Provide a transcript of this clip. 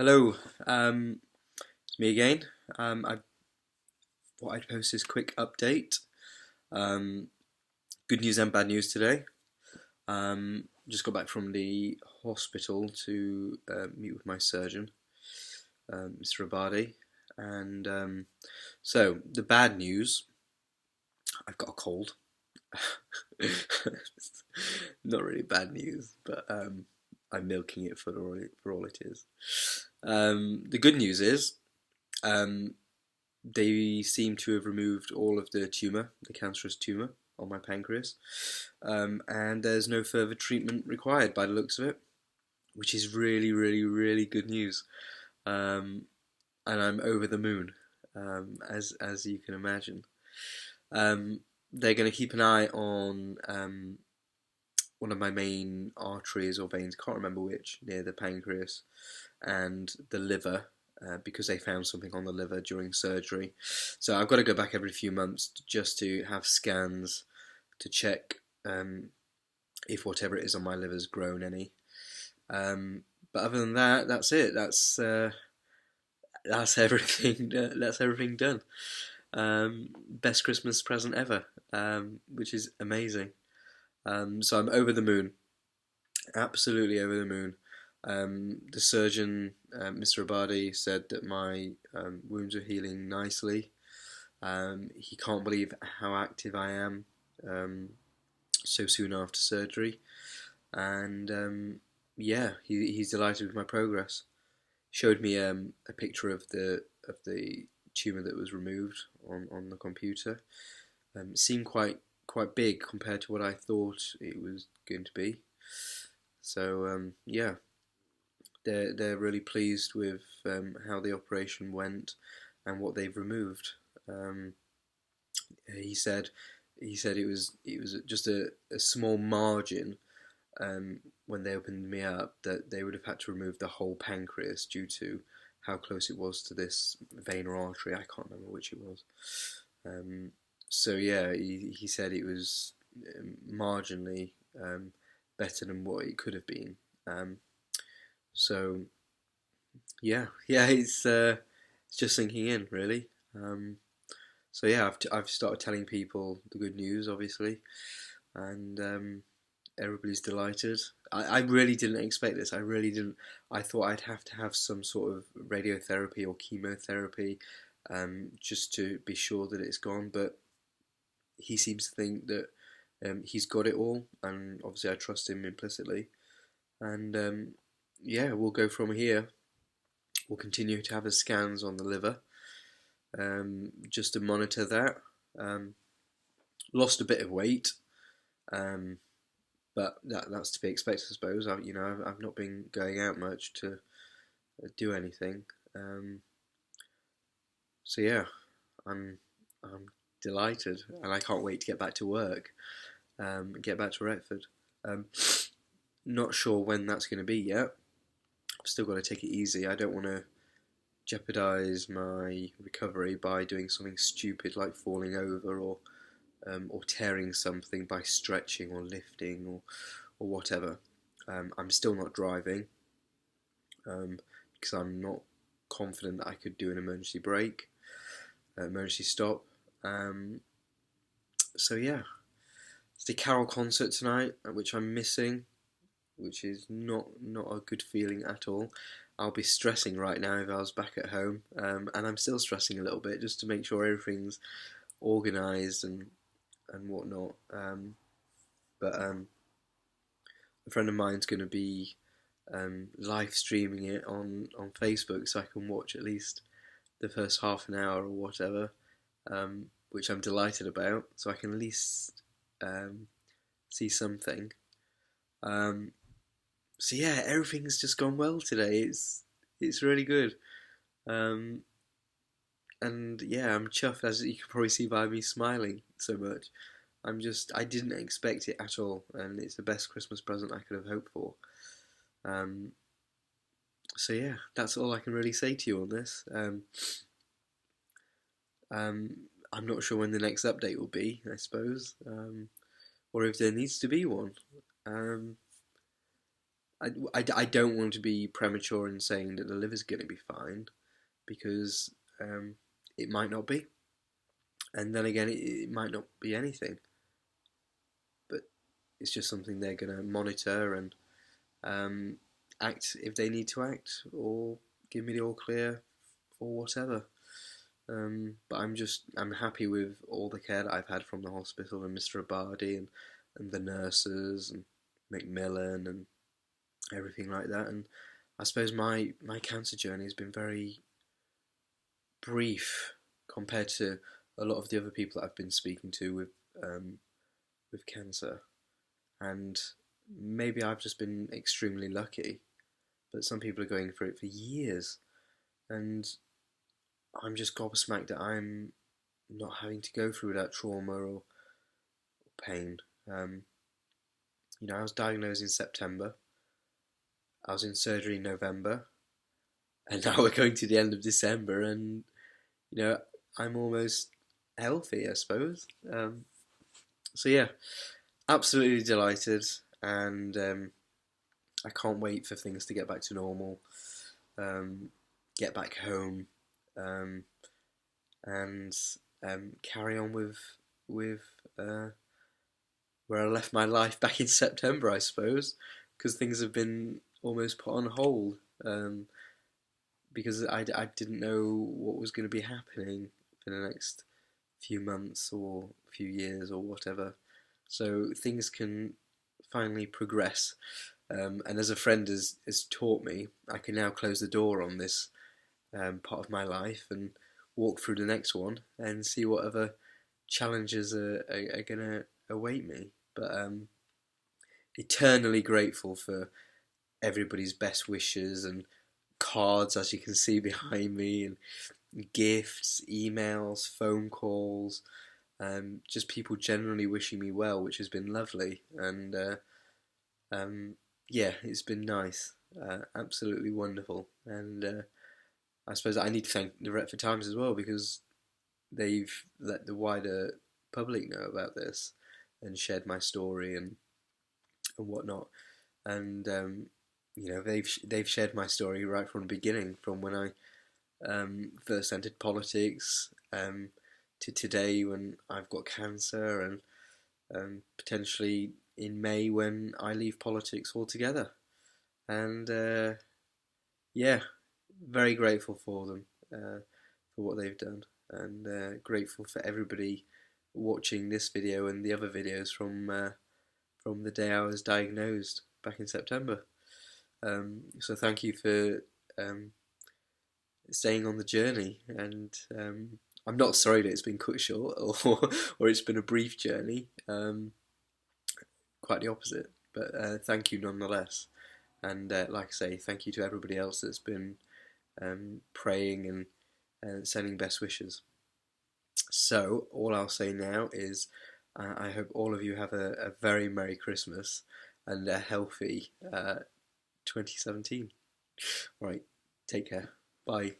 Hello, it's me again. I thought I'd post this quick update. Um, Good news and bad news today. Just got back from the hospital to meet with my surgeon, Mr. Abadi. And so, the bad news, I've got a cold. Not really bad news, but I'm milking it for all it is. The good news is um, they seem to have removed all of the tumour, the cancerous tumour on my pancreas, and there's no further treatment required by the looks of it, which is really, really, really good news. Um, and I'm over the moon, as you can imagine. Um, they're going to keep an eye on one of my main arteries or veins, can't remember which, near the pancreas and the liver, because they found something on the liver during surgery. So I've got to go back every few months just to have scans to check if whatever it is on my liver's grown any. But other than that, that's it. That's everything. That's everything done. Best Christmas present ever, which is amazing. So I'm over the moon, absolutely over the moon. The surgeon, Mr. Abadi, said that my wounds are healing nicely. He can't believe how active I am so soon after surgery, and yeah, he's delighted with my progress. Showed me a picture of the tumor that was removed on the computer. It seemed quite big compared to what I thought it was going to be. So yeah, they're really pleased with how the operation went and what they've removed. Um, he said it was just a small margin when they opened me up that they would have had to remove the whole pancreas due to how close it was to this vein or artery. I can't remember which it was. Um, so yeah, he said it was marginally better than what it could have been. Um, so yeah, it's just sinking in really. So yeah, I've started telling people the good news, obviously, and everybody's delighted. I really didn't expect this. I really didn't. I thought I'd have to have some sort of radiotherapy or chemotherapy, just to be sure that it's gone. But he seems to think that he's got it all, and obviously I trust him implicitly. And yeah, we'll go from here. We'll continue to have the scans on the liver, just to monitor that. Um, Lost a bit of weight, um, but that's to be expected, I suppose. I've not been going out much to do anything. Um, so yeah, I'm delighted, and I can't wait to get back to work, get back to Retford. Um, Not sure when that's going to be yet. I've still got to take it easy. I don't want to jeopardise my recovery by doing something stupid like falling over or tearing something by stretching or lifting or whatever. I'm still not driving because I'm not confident that I could do an emergency brake, emergency stop. Um, so yeah, it's the Carol concert tonight, which I'm missing, which is not a good feeling at all. I'll be stressing right now if I was back at home, and I'm still stressing a little bit just to make sure everything's organised and whatnot. But a friend of mine's going to be live streaming it on Facebook, so I can watch at least the first half an hour or whatever, which I'm delighted about. So I can at least see something. Um, so yeah, everything's just gone well today. It's really good. Um, and yeah, I'm chuffed, as you can probably see by me smiling so much. I didn't expect it at all, and it's the best Christmas present I could have hoped for. Um, so yeah, that's all I can really say to you on this. Um, I'm not sure when the next update will be, I suppose, or if there needs to be one. Um, I don't want to be premature in saying that the liver's going to be fine, because it might not be, and then again it might not be anything, but it's just something they're going to monitor and act if they need to act, or give me the all clear or whatever. But I'm happy with all the care that I've had from the hospital and Mr. Abadi and the nurses and Macmillan and everything like that. And I suppose my cancer journey has been very brief compared to a lot of the other people that I've been speaking to with cancer. And maybe I've just been extremely lucky, but some people are going through it for years, and I'm just gobsmacked that I'm not having to go through that trauma or pain. I was diagnosed in September. I was in surgery in November, and now we're going to the end of December, and I'm almost healthy, I suppose. So yeah, absolutely delighted, and I can't wait for things to get back to normal, get back home, and carry on with where I left my life back in September, I suppose, because things have been almost put on hold, because I didn't know what was going to be happening for the next few months or few years or whatever. So things can finally progress. And as a friend has taught me, I can now close the door on this part of my life and walk through the next one and see what other challenges are going to await me. But eternally grateful for everybody's best wishes and cards, as you can see behind me, and gifts, emails, phone calls, just people generally wishing me well, which has been lovely. And yeah, it's been nice, absolutely wonderful. And I suppose I need to thank the Retford Times as well, because they've let the wider public know about this and shared my story and whatnot. And they've shared my story right from the beginning, from when I first entered politics, to today when I've got cancer, and potentially in May when I leave politics altogether. And yeah, very grateful for them, for what they've done, and grateful for everybody watching this video and the other videos from the day I was diagnosed back in September. So thank you for staying on the journey, and I'm not sorry that it's been cut short, or it's been a brief journey. Quite the opposite, but thank you nonetheless. And like I say, thank you to everybody else that's been praying and sending best wishes. So all I'll say now is I hope all of you have a very Merry Christmas and a healthy 2017. All right, take care. Bye.